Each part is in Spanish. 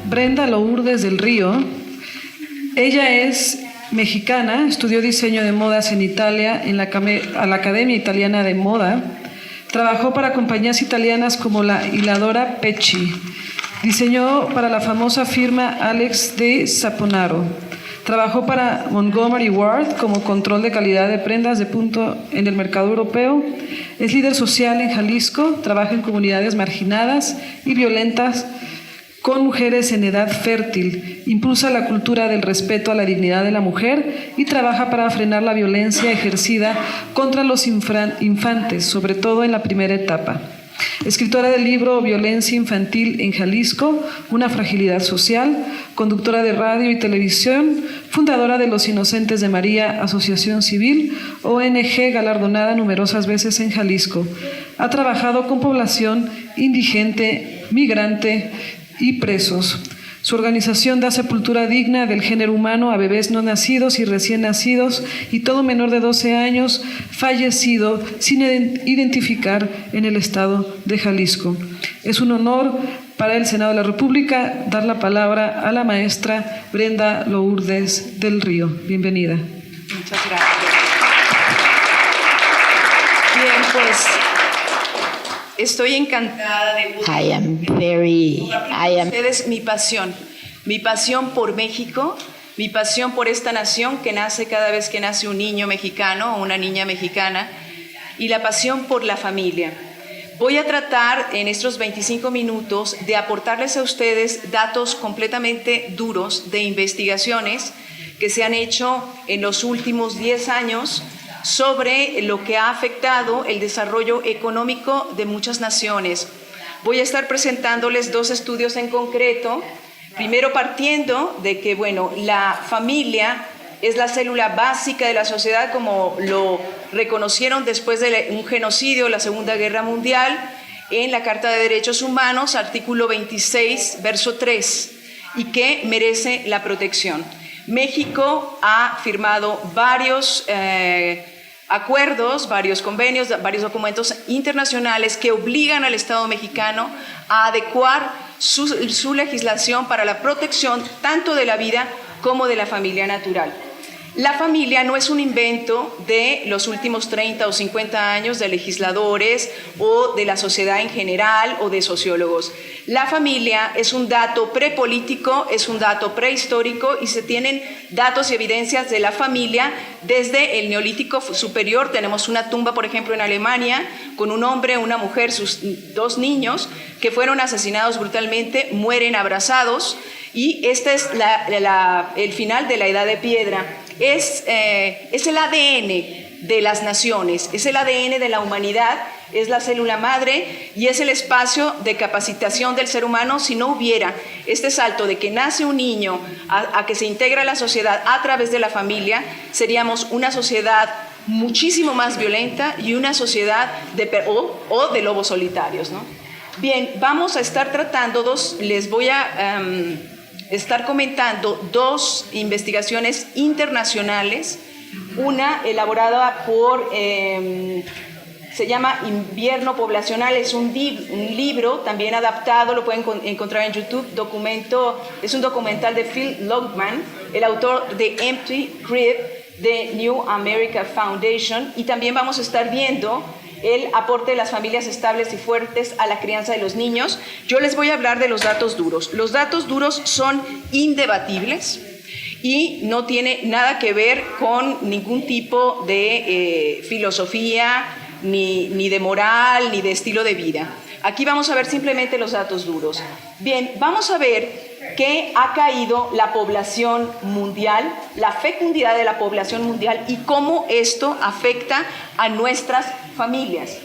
Brenda Lourdes del Río. Ella es mexicana, estudió diseño de modas en Italia en la Academia Italiana de Moda. Trabajó para compañías italianas como la hiladora Pecci. Diseñó para la famosa firma Alex de Saponaro. Trabajó para Montgomery Ward como control de calidad de prendas de punto en el mercado europeo. Es líder social en Jalisco, trabaja en comunidades marginadas y violentas con mujeres en edad fértil, impulsa la cultura del respeto a la dignidad de la mujer y trabaja para frenar la violencia ejercida contra los infantes, sobre todo en la primera etapa. Escritora del libro Violencia Infantil en Jalisco, una fragilidad social, conductora de radio y televisión, fundadora de Los Inocentes de María, asociación civil, ONG galardonada numerosas veces en Jalisco. Ha trabajado con población indigente, migrante y presos. Su organización da sepultura digna del género humano a bebés no nacidos y recién nacidos y todo menor de 12 años fallecido sin identificar en el estado de Jalisco. Es un honor para el Senado de la República dar la palabra a la maestra Brenda Lourdes del Río. Bienvenida. Muchas gracias. Bien, pues estoy encantada de ustedes mi pasión por México, mi pasión por esta nación que nace cada vez que nace un niño mexicano o una niña mexicana y la pasión por la familia. Voy a tratar en estos 25 minutos de aportarles a ustedes datos completamente duros de investigaciones que se han hecho en los últimos 10 años sobre lo que ha afectado el desarrollo económico de muchas naciones. Voy a estar presentándoles 2 estudios en concreto, primero partiendo de que, bueno, la familia es la célula básica de la sociedad, como lo reconocieron después de un genocidio, la Segunda Guerra Mundial, en la Carta de Derechos Humanos, artículo 26, verso 3, y que merece la protección. México ha firmado varios acuerdos, varios convenios, varios documentos internacionales que obligan al Estado mexicano a adecuar su legislación para la protección tanto de la vida como de la familia natural. La familia no es un invento de los últimos 30 o 50 años de legisladores o de la sociedad en general o de sociólogos. La familia es un dato prepolítico, es un dato prehistórico y se tienen datos y evidencias de la familia desde el Neolítico superior. Tenemos una tumba, por ejemplo, en Alemania con un hombre, una mujer, sus 2 niños que fueron asesinados brutalmente, mueren abrazados y este es el final de la Edad de Piedra. Es el ADN de las naciones, es el ADN de la humanidad, es la célula madre y es el espacio de capacitación del ser humano. Si no hubiera este salto de que nace un niño a que se integra a la sociedad a través de la familia, seríamos una sociedad muchísimo más violenta y una sociedad de lobos solitarios, ¿no? Bien, vamos a estar tratando les voy a estar comentando 2 investigaciones internacionales, una elaborada por, se llama Invierno Poblacional, es un libro también adaptado, lo pueden encontrar en YouTube, es un documental de Phil Lockman, el autor de Empty Crib, de New America Foundation, y también vamos a estar viendo el aporte de las familias estables y fuertes a la crianza de los niños. Yo les voy a hablar de los datos duros. Los datos duros son indebatibles y no tiene nada que ver con ningún tipo de filosofía, ni de moral, ni de estilo de vida. Aquí vamos a ver simplemente los datos duros. Bien, vamos a ver que ha caído la población mundial, la fecundidad de la población mundial y cómo esto afecta a nuestras familias.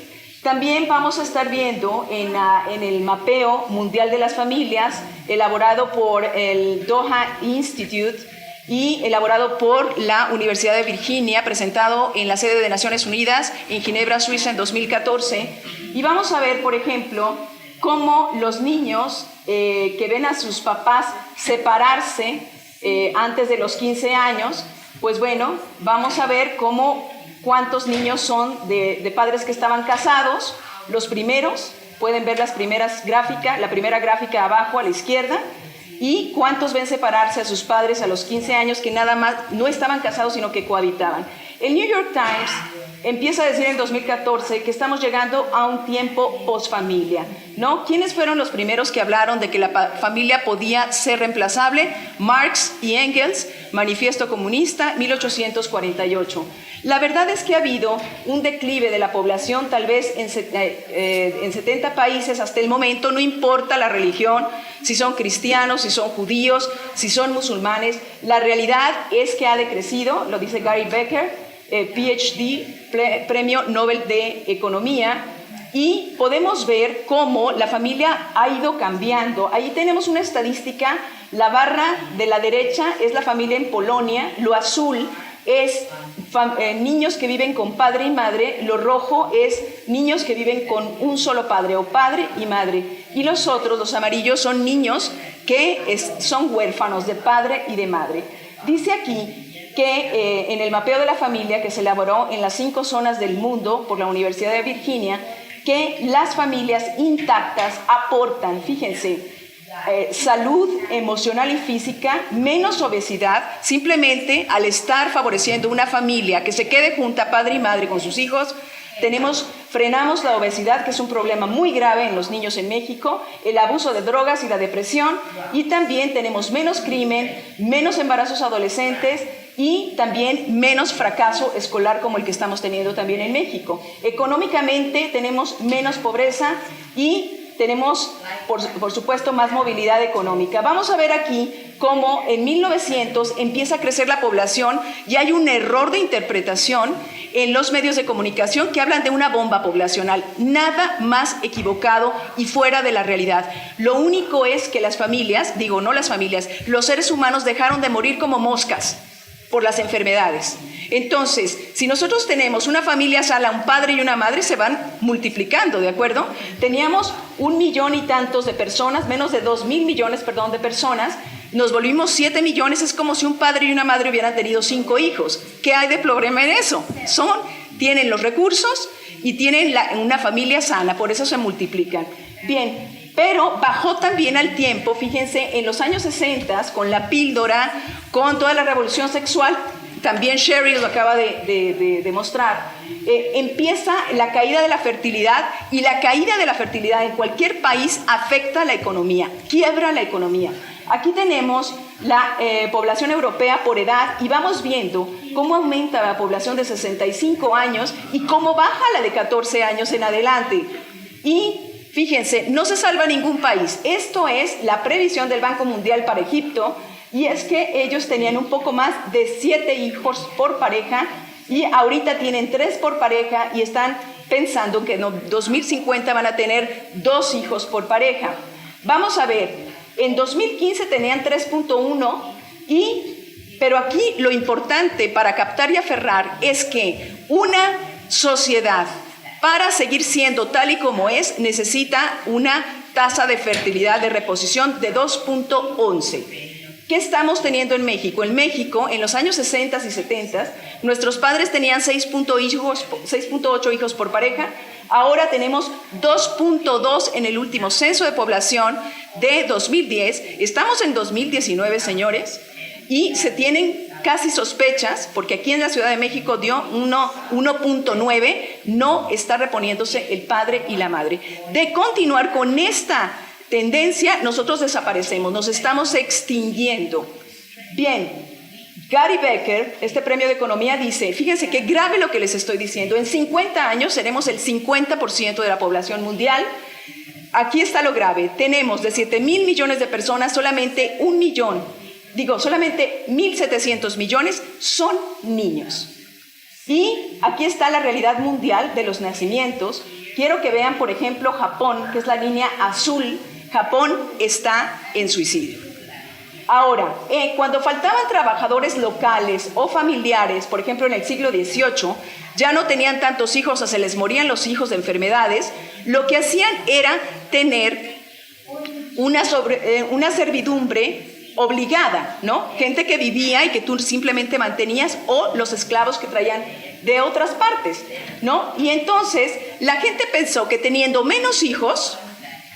También vamos a estar viendo en el mapeo mundial de las familias, elaborado por el Doha Institute y elaborado por la Universidad de Virginia, presentado en la sede de Naciones Unidas en Ginebra, Suiza, en 2014. Y vamos a ver, por ejemplo, cómo los niños que ven a sus papás separarse antes de los 15 años, pues bueno, vamos a ver cuántos niños son de padres que estaban casados. Los primeros, pueden ver la primera gráfica abajo a la izquierda, ¿Y cuántos ven separarse a sus padres a los 15 años que nada más no estaban casados, sino que cohabitaban? El New York Times empieza a decir en 2014 que estamos llegando a un tiempo post-familia, ¿no? ¿Quiénes fueron los primeros que hablaron de que la familia podía ser reemplazable? Marx y Engels, Manifiesto Comunista, 1848. La verdad es que ha habido un declive de la población, tal vez en 70 países hasta el momento, no importa la religión, si son cristianos, si son judíos, si son musulmanes, la realidad es que ha decrecido, lo dice Gary Becker, PhD, Premio Nobel de Economía, y podemos ver cómo la familia ha ido cambiando. Ahí tenemos una estadística, la barra de la derecha es la familia en Polonia, lo azul es niños que viven con padre y madre, lo rojo es niños que viven con un solo padre o padre y madre, y los otros, los amarillos, son niños que son huérfanos de padre y de madre. Dice aquí que en el mapeo de la familia que se elaboró en las 5 zonas del mundo por la Universidad de Virginia, que las familias intactas aportan, fíjense, salud emocional y física, menos obesidad, simplemente al estar favoreciendo una familia que se quede junta, padre y madre, con sus hijos. Frenamos la obesidad, que es un problema muy grave en los niños en México, el abuso de drogas y la depresión, y también tenemos menos crimen, menos embarazos adolescentes y también menos fracaso escolar como el que estamos teniendo también en México. Económicamente tenemos menos pobreza y tenemos, por supuesto, más movilidad económica. Vamos a ver aquí cómo en 1900 empieza a crecer la población y hay un error de interpretación en los medios de comunicación que hablan de una bomba poblacional. Nada más equivocado y fuera de la realidad. Lo único es que las familias, los seres humanos dejaron de morir como moscas por las enfermedades. Entonces, si nosotros tenemos una familia sana, un padre y una madre, se van multiplicando, ¿de acuerdo? Teníamos 1 millón y tantos de personas, menos de 2.000 millones, de personas, nos volvimos 7 millones, es como si un padre y una madre hubieran tenido 5 hijos. ¿Qué hay de problema en eso? Tienen los recursos y tienen una familia sana, por eso se multiplican. Bien, pero bajó también al tiempo, fíjense, en los años 60, con la píldora, con toda la revolución sexual, también Sherry lo acaba de demostrar, empieza la caída de la fertilidad, y la caída de la fertilidad en cualquier país afecta la economía, quiebra la economía. Aquí tenemos la población europea por edad y vamos viendo cómo aumenta la población de 65 años y cómo baja la de 14 años en adelante. Y fíjense, no se salva ningún país. Esto es la previsión del Banco Mundial para Egipto, y es que ellos tenían un poco más de 7 hijos por pareja y ahorita tienen 3 por pareja y están pensando que en 2050 van a tener 2 hijos por pareja. Vamos a ver, en 2015 tenían 3.1 pero aquí lo importante para captar y aferrar es que una sociedad, para seguir siendo tal y como es, necesita una tasa de fertilidad de reposición de 2.11. ¿Qué estamos teniendo en México? En México, en los años 60 y 70, nuestros padres tenían 6.8 hijos por pareja. Ahora tenemos 2.2 en el último censo de población de 2010. Estamos en 2019, señores, y se tienen casi sospechas, porque aquí en la Ciudad de México dio 1.9, no está reponiéndose el padre y la madre. De continuar con esta tendencia, nosotros desaparecemos, nos estamos extinguiendo. Bien, Gary Becker, este premio de economía, dice, fíjense qué grave lo que les estoy diciendo, en 50 años seremos el 50% de la población mundial. Aquí está lo grave, tenemos de 7.000 millones de personas, solamente 1.700 millones son niños. Y aquí está la realidad mundial de los nacimientos. Quiero que vean, por ejemplo, Japón, que es la línea azul. Japón está en suicidio. Ahora, cuando faltaban trabajadores locales o familiares, por ejemplo en el siglo XVIII, ya no tenían tantos hijos o se les morían los hijos de enfermedades, lo que hacían era tener una servidumbre obligada, ¿no? Gente que vivía y que tú simplemente mantenías, o los esclavos que traían de otras partes, ¿no? Y entonces la gente pensó que teniendo menos hijos,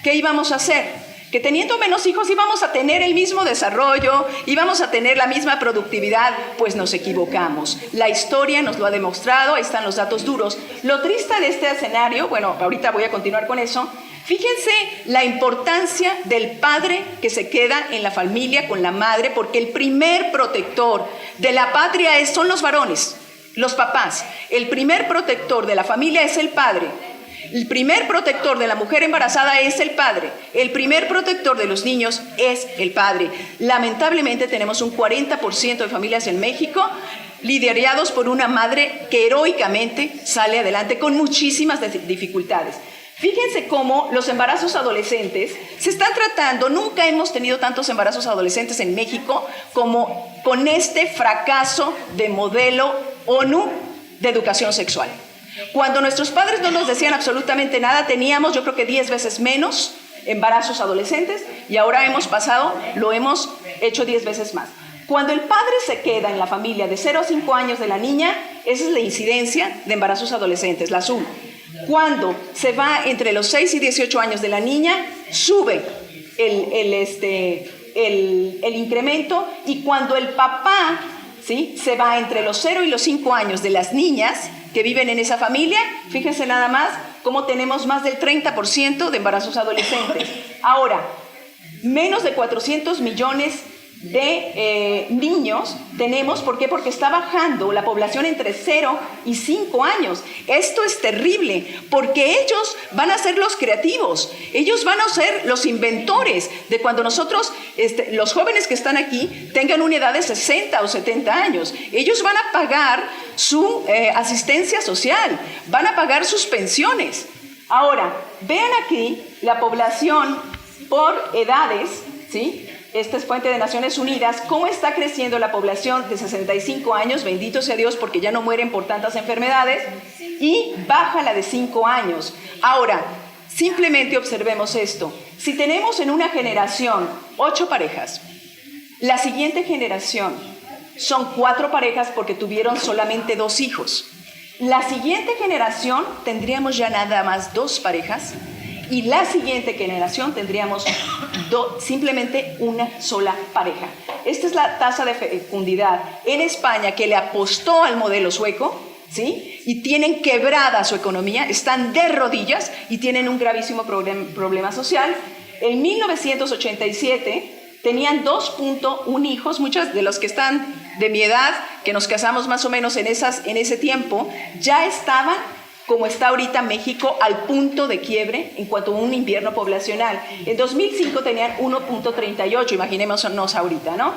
¿qué íbamos a hacer? que teniendo menos hijos íbamos a tener el mismo desarrollo, íbamos a tener la misma productividad, pues nos equivocamos. La historia nos lo ha demostrado, ahí están los datos duros. Lo triste de este escenario, bueno, ahorita voy a continuar con eso, fíjense la importancia del padre que se queda en la familia con la madre, porque el primer protector de la patria son los varones, los papás. El primer protector de la familia es el padre. El primer protector de la mujer embarazada es el padre. El primer protector de los niños es el padre. Lamentablemente tenemos un 40% de familias en México liderados por una madre que heroicamente sale adelante con muchísimas dificultades. Fíjense cómo los embarazos adolescentes se están tratando. Nunca hemos tenido tantos embarazos adolescentes en México como con este fracaso de modelo ONU de educación sexual. Cuando nuestros padres no nos decían absolutamente nada, teníamos yo creo que 10 veces menos embarazos adolescentes y ahora lo hemos hecho 10 veces más. Cuando el padre se queda en la familia de 0 a 5 años de la niña, esa es la incidencia de embarazos adolescentes, la azul. Cuando se va entre los 6 y 18 años de la niña, sube el incremento, y cuando el papá, ¿sí?, se va entre los 0 y los 5 años de las niñas que viven en esa familia, fíjense nada más cómo tenemos más del 30% de embarazos adolescentes. Ahora, menos de 400 millones de niños tenemos. ¿Por qué? Porque está bajando la población entre 0 y 5 años. Esto es terrible, porque ellos van a ser los creativos, ellos van a ser los inventores de cuando nosotros, los jóvenes que están aquí, tengan una edad de 60 o 70 años. Ellos van a pagar su asistencia social, van a pagar sus pensiones. Ahora, vean aquí la población por edades, ¿sí? Esta es fuente de Naciones Unidas, cómo está creciendo la población de 65 años, bendito sea Dios porque ya no mueren por tantas enfermedades, y baja la de 5 años. Ahora, simplemente observemos esto. Si tenemos en una generación 8 parejas, la siguiente generación son 4 parejas porque tuvieron solamente 2 hijos. La siguiente generación tendríamos ya nada más 2 parejas, y la siguiente generación tendríamos simplemente una sola pareja. Esta es la tasa de fecundidad en España, que le apostó al modelo sueco, ¿sí?, y tienen quebrada su economía, están de rodillas y tienen un gravísimo problema social. En 1987 tenían 2.1 hijos, muchos de los que están de mi edad, que nos casamos más o menos en ese tiempo, ya estaban, como está ahorita México, al punto de quiebre en cuanto a un invierno poblacional. En 2005 tenían 1.38, imaginémonos ahorita, ¿no?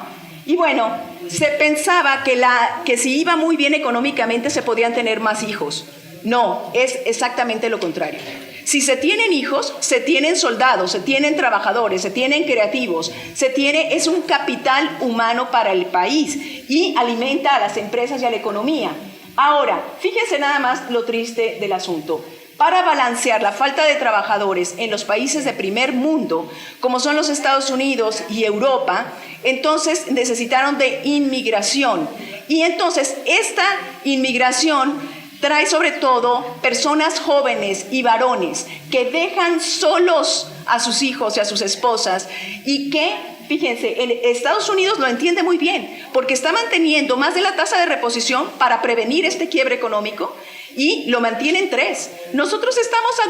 Y bueno, se pensaba que si iba muy bien económicamente se podían tener más hijos. No, es exactamente lo contrario. Si se tienen hijos, se tienen soldados, se tienen trabajadores, se tienen creativos, es un capital humano para el país y alimenta a las empresas y a la economía. Ahora, fíjense nada más lo triste del asunto. Para balancear la falta de trabajadores en los países de primer mundo, como son los Estados Unidos y Europa, entonces necesitaron de inmigración. Y entonces esta inmigración trae sobre todo personas jóvenes y varones que dejan solos a sus hijos y a sus esposas, y que, fíjense, Estados Unidos lo entiende muy bien, porque está manteniendo más de la tasa de reposición para prevenir este quiebre económico, y lo mantienen 3. Nosotros estamos a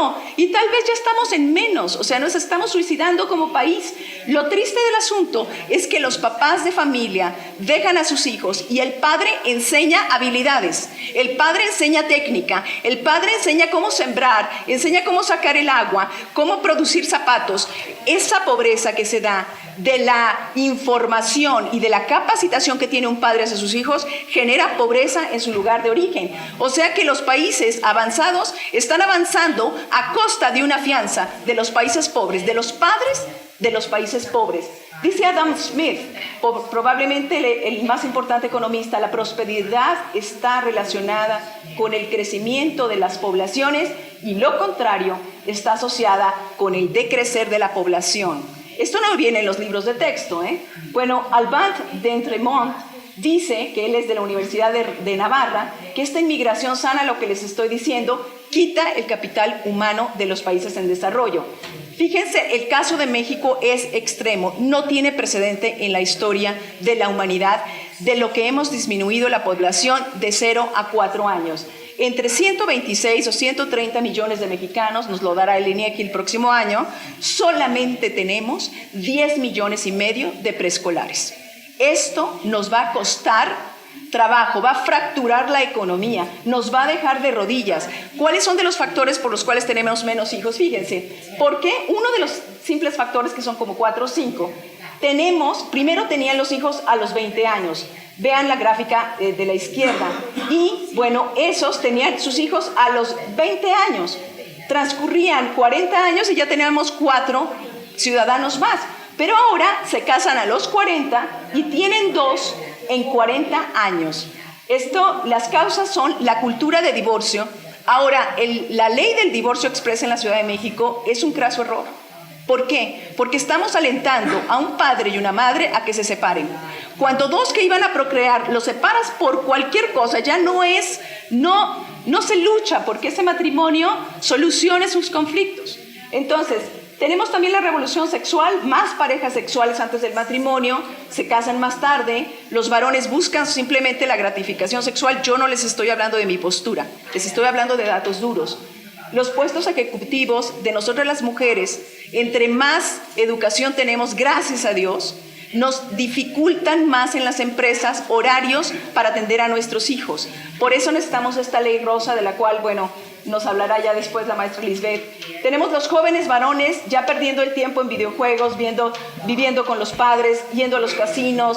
2.1 y tal vez ya estamos en menos, o sea, nos estamos suicidando como país. Lo triste del asunto es que los papás de familia dejan a sus hijos y el padre enseña habilidades, el padre enseña técnica, el padre enseña cómo sembrar, enseña cómo sacar el agua, cómo producir zapatos. Esa pobreza que se da de la información y de la capacitación que tiene un padre hacia sus hijos genera pobreza en su lugar de origen. O sea que los países avanzados están avanzando a costa de una fianza de los países pobres, de los padres de los países pobres. Dice Adam Smith, probablemente el más importante economista, la prosperidad está relacionada con el crecimiento de las poblaciones y lo contrario está asociada con el decrecer de la población. Esto no viene en los libros de texto, ¿eh? Bueno, Albert de Entremont dice, que él es de la Universidad de Navarra, que esta inmigración sana, lo que les estoy diciendo, quita el capital humano de los países en desarrollo. Fíjense, el caso de México es extremo, no tiene precedente en la historia de la humanidad de lo que hemos disminuido la población de 0 a 4 años. Entre 126 o 130 millones de mexicanos, nos lo dará el INEGI el próximo año, solamente tenemos 10 millones y medio de preescolares. Esto nos va a costar trabajo, va a fracturar la economía, nos va a dejar de rodillas. ¿Cuáles son de los factores por los cuales tenemos menos hijos? Fíjense, porque uno de los simples factores, que son como 4 o 5, primero tenían los hijos a los 20 años. Vean la gráfica de la izquierda. Y bueno, esos tenían sus hijos a los 20 años. Transcurrían 40 años y ya teníamos 4 ciudadanos más. Pero ahora se casan a los 40 y tienen 2 en 40 años. Las causas son la cultura de divorcio. Ahora, la ley del divorcio expresa en la Ciudad de México es un craso error. ¿Por qué? Porque estamos alentando a un padre y una madre a que se separen. Cuando 2 que iban a procrear los separas por cualquier cosa, ya no se lucha porque ese matrimonio solucione sus conflictos. Entonces, tenemos también la revolución sexual, más parejas sexuales antes del matrimonio, se casan más tarde, los varones buscan simplemente la gratificación sexual. Yo no les estoy hablando de mi postura, les estoy hablando de datos duros. Los puestos ejecutivos de nosotras las mujeres, entre más educación tenemos, gracias a Dios, nos dificultan más en las empresas horarios para atender a nuestros hijos. Por eso necesitamos esta ley rosa, de la cual, bueno, nos hablará ya después la maestra Lisbeth. Tenemos los jóvenes varones ya perdiendo el tiempo en videojuegos, viviendo con los padres, yendo a los casinos,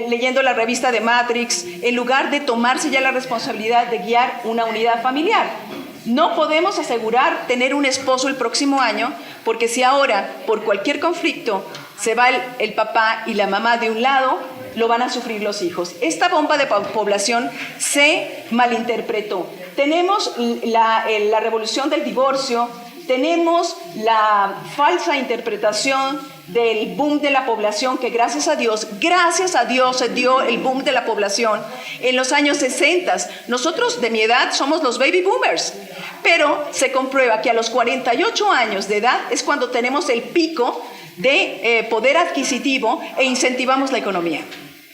leyendo la revista de Matrix, en lugar de tomarse ya la responsabilidad de guiar una unidad familiar. No podemos asegurar tener un esposo el próximo año, porque si ahora, por cualquier conflicto, se va el papá y la mamá de un lado, lo van a sufrir los hijos. Esta bomba de población se malinterpretó. Tenemos la revolución del divorcio, tenemos la falsa interpretación del boom de la población, que gracias a Dios se dio el boom de la población en los años 60. Nosotros de mi edad somos los baby boomers, pero se comprueba que a los 48 años de edad es cuando tenemos el pico de poder adquisitivo e incentivamos la economía.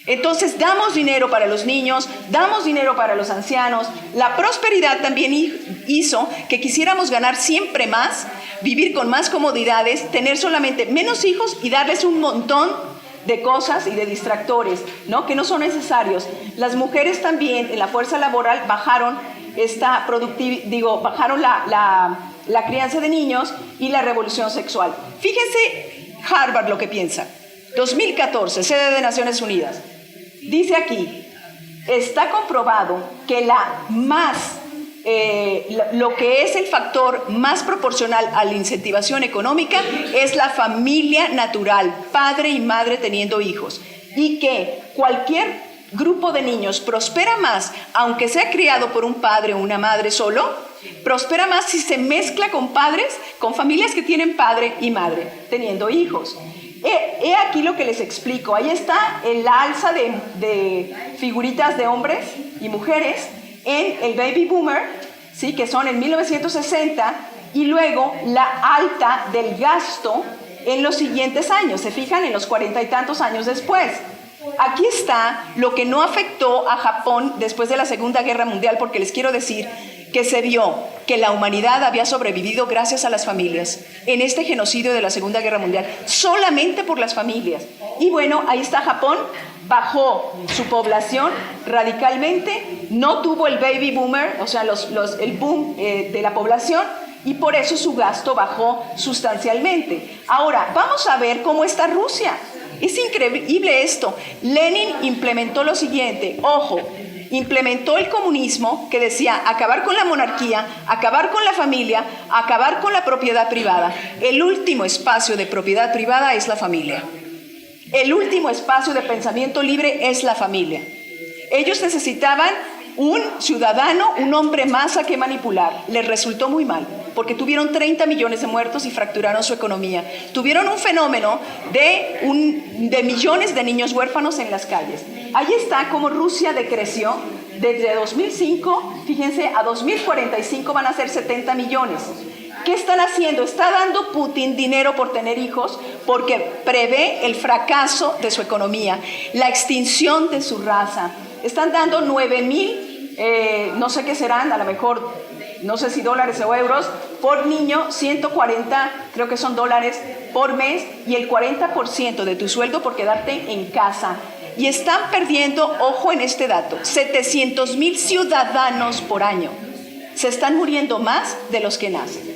Entonces damos dinero para los niños, damos dinero para los ancianos. La prosperidad también hizo que quisiéramos ganar siempre más, vivir con más comodidades, tener solamente menos hijos y darles un montón de cosas y de distractores, ¿no? Que no son necesarios. Las mujeres también en la fuerza laboral bajaron bajaron la crianza de niños y la revolución sexual. Fíjense Harvard lo que piensa. 2014, sede de Naciones Unidas. Dice aquí, está comprobado que lo que es el factor más proporcional a la incentivación económica es la familia natural, padre y madre teniendo hijos, y que cualquier grupo de niños prospera más, aunque sea criado por un padre o una madre solo, prospera más si se mezcla con familias que tienen padre y madre teniendo hijos. He aquí lo que les explico. Ahí está la alza de figuritas de hombres y mujeres en el baby boomer, ¿sí? Que son en 1960, y luego la alta del gasto en los siguientes años. Se fijan en los 40 y tantos años después. Aquí está lo que no afectó a Japón después de la Segunda Guerra Mundial, porque les quiero decir que se vio que la humanidad había sobrevivido gracias a las familias en este genocidio de la Segunda Guerra Mundial, solamente por las familias. Y bueno, ahí está Japón, bajó su población radicalmente, no tuvo el baby boomer, o sea, el boom de la población, y por eso su gasto bajó sustancialmente. Ahora, vamos a ver cómo está Rusia. Es increíble esto. Lenin implementó lo siguiente, ojo, implementó el comunismo, que decía acabar con la monarquía, acabar con la familia, acabar con la propiedad privada. El último espacio de propiedad privada es la familia. El último espacio de pensamiento libre es la familia. Ellos necesitaban un ciudadano, un hombre más a que manipular. Les resultó muy mal, porque tuvieron 30 millones de muertos y fracturaron su economía. Tuvieron un fenómeno de millones de niños huérfanos en las calles. Ahí está cómo Rusia decreció desde 2005, fíjense, a 2045 van a ser 70 millones. ¿Qué están haciendo? Está dando Putin dinero por tener hijos porque prevé el fracaso de su economía, la extinción de su raza. Están dando 9,000, no sé qué serán, a lo mejor, no sé si dólares o euros, por niño, 140, creo que son dólares por mes, y el 40% de tu sueldo por quedarte en casa. Y están perdiendo, ojo en este dato, 700,000 ciudadanos por año. Se están muriendo más de los que nacen.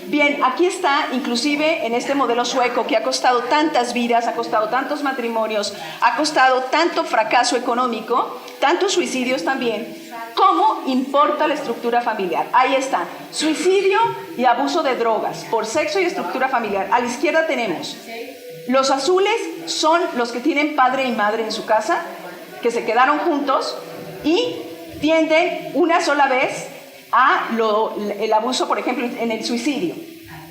Bien, aquí está, inclusive en este modelo sueco que ha costado tantas vidas, ha costado tantos matrimonios, ha costado tanto fracaso económico, tantos suicidios también. ¿Cómo importa la estructura familiar? Ahí está, suicidio y abuso de drogas por sexo y estructura familiar. A la izquierda tenemos, los azules son los que tienen padre y madre en su casa, que se quedaron juntos y tienden una sola vez el abuso, por ejemplo, en el suicidio.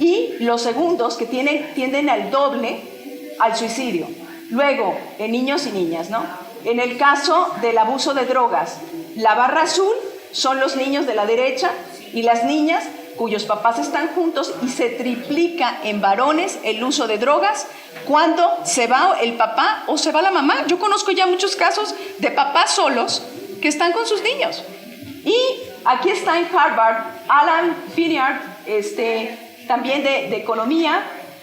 Y los segundos que tienden al doble al suicidio. Luego, en niños y niñas, ¿no? En el caso del abuso de drogas, la barra azul son los niños de la derecha y las niñas cuyos papás están juntos, y se triplica en varones el uso de drogas cuando se va el papá o se va la mamá. Yo conozco ya muchos casos de papás solos que están con sus niños. Y aquí está en Harvard, Alan Finnear, también de economía,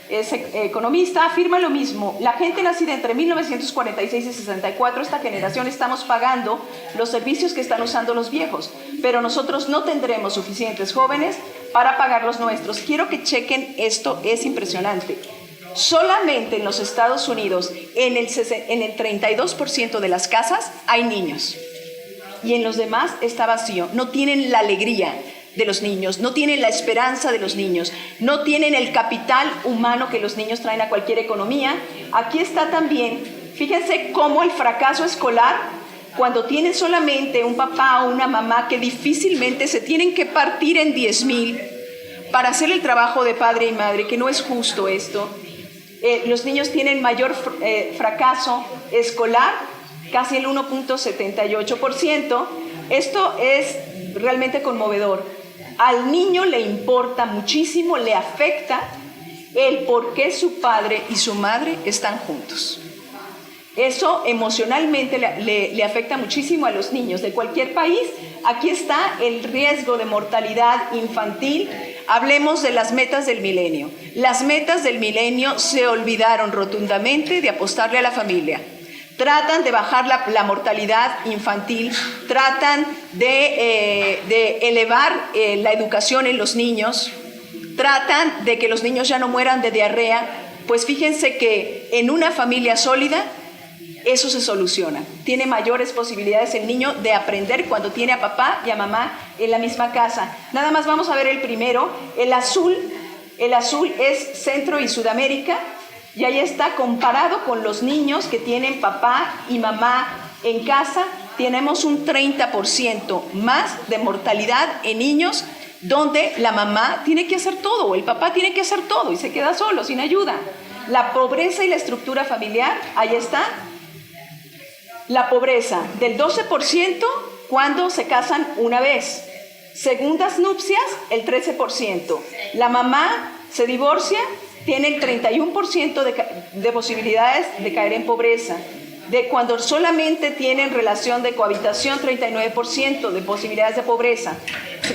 es economista, afirma lo mismo. La gente nacida entre 1946 y 64, esta generación, estamos pagando los servicios que están usando los viejos, pero nosotros no tendremos suficientes jóvenes para pagar los nuestros. Quiero que chequen esto, es impresionante. Solamente en los Estados Unidos, en el 32% de las casas hay niños. Y en los demás está vacío. No tienen la alegría de los niños, no tienen la esperanza de los niños, no tienen el capital humano que los niños traen a cualquier economía. Aquí está también, fíjense cómo el fracaso escolar, cuando tienen solamente un papá o una mamá que difícilmente se tienen que partir en 10,000 para hacer el trabajo de padre y madre, que no es justo esto. Los niños tienen mayor fracaso escolar, casi el 1.78%. Esto es realmente conmovedor. Al niño le importa muchísimo, le afecta el por qué su padre y su madre están juntos. Eso emocionalmente le afecta muchísimo a los niños de cualquier país. Aquí está el riesgo de mortalidad infantil. Hablemos de las metas del milenio. Las metas del milenio se olvidaron rotundamente de apostarle a la familia. Tratan de bajar la mortalidad infantil, tratan de elevar la educación en los niños, tratan de que los niños ya no mueran de diarrea. Pues fíjense que en una familia sólida eso se soluciona. Tiene mayores posibilidades el niño de aprender cuando tiene a papá y a mamá en la misma casa. Nada más vamos a ver el primero, el azul es Centro y Sudamérica. Y ahí está, comparado con los niños que tienen papá y mamá en casa, tenemos un 30% más de mortalidad en niños donde la mamá tiene que hacer todo, o el papá tiene que hacer todo y se queda solo, sin ayuda. La pobreza y la estructura familiar, ahí está. La pobreza del 12% cuando se casan una vez. Segundas nupcias, el 13%. La mamá se divorcia, tiene el 31% de posibilidades de caer en pobreza. De cuando solamente tienen relación de cohabitación, 39% de posibilidades de pobreza.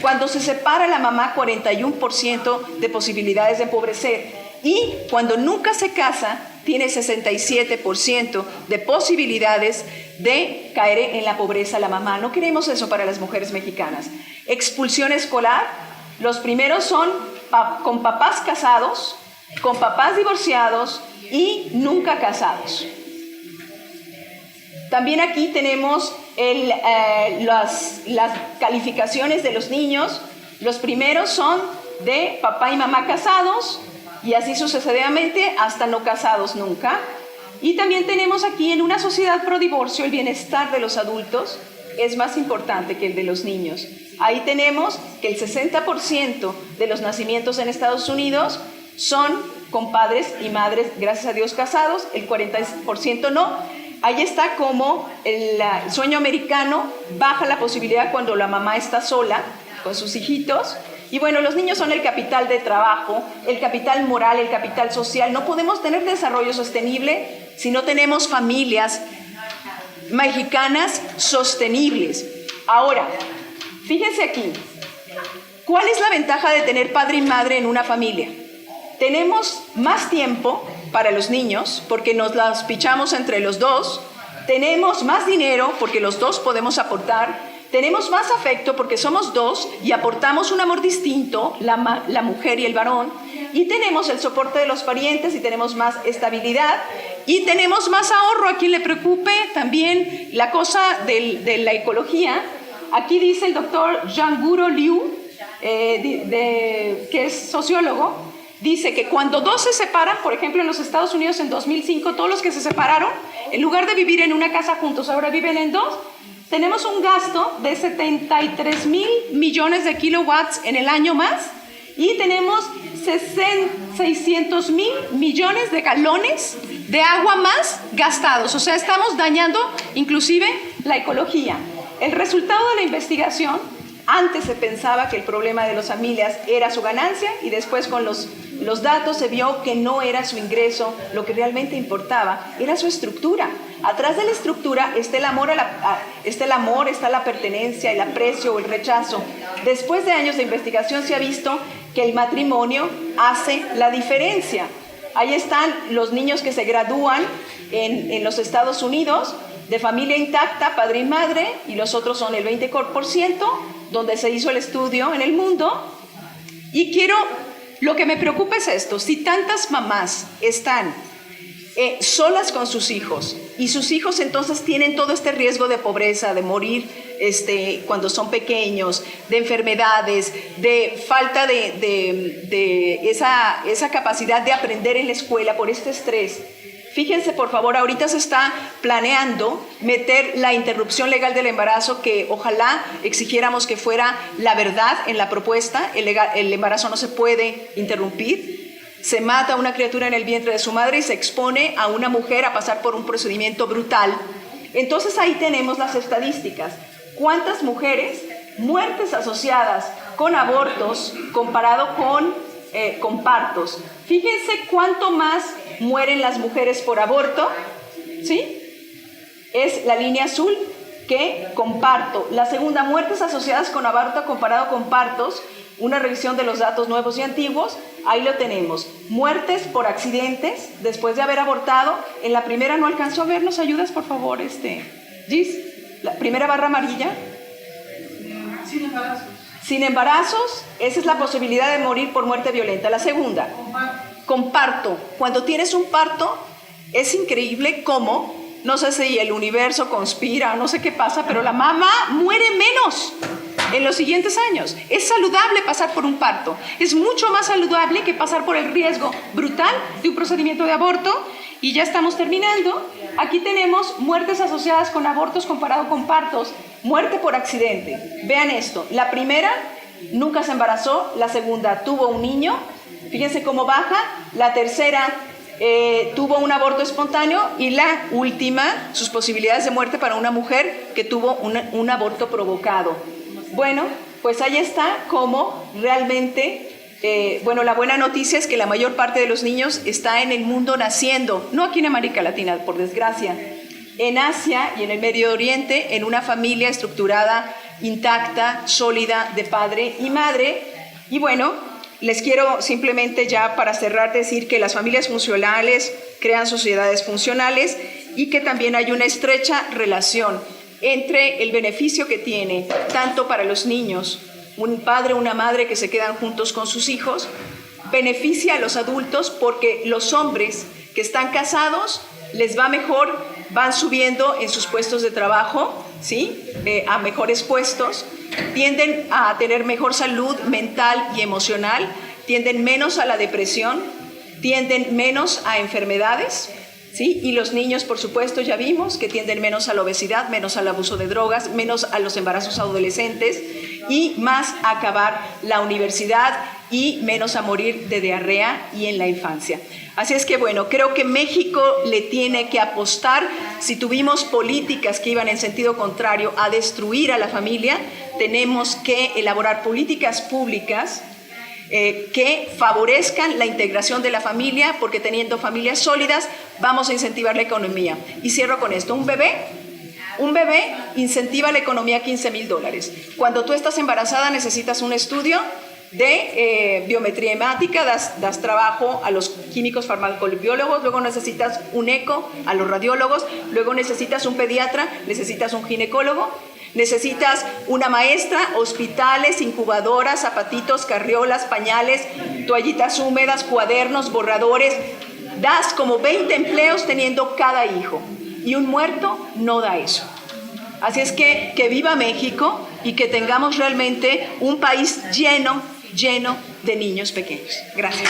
Cuando se separa la mamá, 41% de posibilidades de empobrecer. Y cuando nunca se casa, tiene 67% de posibilidades de caer en la pobreza la mamá. No queremos eso para las mujeres mexicanas. Expulsión escolar, los primeros son con papás casados, con papás divorciados y nunca casados. También aquí tenemos las calificaciones de los niños. Los primeros son de papá y mamá casados y así sucesivamente hasta no casados nunca. Y también tenemos aquí, en una sociedad pro divorcio, el bienestar de los adultos es más importante que el de los niños. Ahí tenemos que el 60% de los nacimientos en Estados Unidos son con padres y madres, gracias a Dios, casados, el 40% no. Ahí está como el sueño americano baja la posibilidad cuando la mamá está sola con sus hijitos, Y bueno, los niños son el capital de trabajo, el capital moral, el capital social. No podemos tener desarrollo sostenible si no tenemos familias mexicanas sostenibles. Ahora, fíjense aquí, ¿cuál es la ventaja de tener padre y madre en una familia? Tenemos más tiempo para los niños porque nos las pichamos entre los dos, tenemos más dinero porque los dos podemos aportar, tenemos más afecto porque somos dos y aportamos un amor distinto, la mujer y el varón, y tenemos el soporte de los parientes y tenemos más estabilidad y tenemos más ahorro. A quien le preocupe también la cosa de la ecología, aquí dice el doctor Jean-Guro Liu, que es sociólogo, dice que cuando dos se separan, por ejemplo en los Estados Unidos en 2005, todos los que se separaron, en lugar de vivir en una casa juntos, ahora viven en dos. Tenemos un gasto de 73 mil millones de kilowatts en el año más y tenemos 600 mil millones de galones de agua más gastados. O sea, estamos dañando inclusive la ecología. El resultado de la investigación, antes se pensaba que el problema de las familias era su ganancia y después con los datos se vio que no era su ingreso, lo que realmente importaba era su estructura. Atrás de la estructura está el amor, está la pertenencia, el aprecio o el rechazo. Después de años de investigación se ha visto que el matrimonio hace la diferencia. Ahí están los niños que se gradúan en los Estados Unidos de familia intacta, padre y madre, y los otros son el 20%, donde se hizo el estudio en el mundo. Y lo que me preocupa es esto: si tantas mamás están solas con sus hijos y sus hijos entonces tienen todo este riesgo de pobreza, de morir cuando son pequeños, de enfermedades, de falta de esa capacidad de aprender en la escuela por este estrés. Fíjense, por favor, ahorita se está planeando meter la interrupción legal del embarazo, que ojalá exigiéramos que fuera la verdad en la propuesta. El embarazo no se puede interrumpir. Se mata a una criatura en el vientre de su madre y se expone a una mujer a pasar por un procedimiento brutal. Entonces ahí tenemos las estadísticas. ¿Cuántas mujeres muertes asociadas con abortos comparado con partos? Fíjense cuánto más mueren las mujeres por aborto, ¿sí? Es la línea azul que con parto. La segunda, muertes asociadas con aborto comparado con partos. Una revisión de los datos nuevos y antiguos, ahí lo tenemos. Muertes por accidentes después de haber abortado. En la primera no alcanzó a ver, ¿nos ayudas por favor, Gis? La primera barra amarilla. Sin embarazos. Sin embarazos, esa es la posibilidad de morir por muerte violenta. La segunda, con parto. Cuando tienes un parto, es increíble cómo, no sé si el universo conspira o no sé qué pasa, pero la mamá muere menos en los siguientes años. Es saludable pasar por un parto. Es mucho más saludable que pasar por el riesgo brutal de un procedimiento de aborto. Y ya estamos terminando. Aquí tenemos muertes asociadas con abortos comparado con partos. Muerte por accidente. Vean esto. La primera nunca se embarazó. La segunda tuvo un niño. Fíjense cómo baja. La tercera tuvo un aborto espontáneo. Y la última, sus posibilidades de muerte para una mujer que tuvo un aborto provocado. Bueno, pues ahí está cómo realmente, la buena noticia es que la mayor parte de los niños está en el mundo naciendo, no aquí en América Latina, por desgracia, en Asia y en el Medio Oriente, en una familia estructurada, intacta, sólida, de padre y madre. Y bueno, les quiero simplemente ya para cerrar decir que las familias funcionales crean sociedades funcionales y que también hay una estrecha relación entre el beneficio que tiene tanto para los niños, un padre o una madre que se quedan juntos con sus hijos, beneficia a los adultos porque los hombres que están casados les va mejor, van subiendo en sus puestos de trabajo, ¿sí? A mejores puestos, tienden a tener mejor salud mental y emocional, tienden menos a la depresión, tienden menos a enfermedades, ¿sí? Y los niños, por supuesto, ya vimos que tienden menos a la obesidad, menos al abuso de drogas, menos a los embarazos adolescentes y más a acabar la universidad y menos a morir de diarrea y en la infancia. Así es que bueno, creo que México le tiene que apostar. Si tuvimos políticas que iban en sentido contrario a destruir a la familia, tenemos que elaborar políticas públicas que favorezcan la integración de la familia, porque teniendo familias sólidas vamos a incentivar la economía. Y cierro con esto, un bebé incentiva la economía $15,000. Cuando tú estás embarazada necesitas un estudio de biometría hemática, das trabajo a los químicos farmacobiólogos, luego necesitas un eco a los radiólogos, luego necesitas un pediatra, necesitas un ginecólogo, necesitas una maestra, hospitales, incubadoras, zapatitos, carriolas, pañales, toallitas húmedas, cuadernos, borradores. Das como 20 empleos teniendo cada hijo. Y un muerto no da eso. Así es que viva México y que tengamos realmente un país lleno de niños pequeños. Gracias.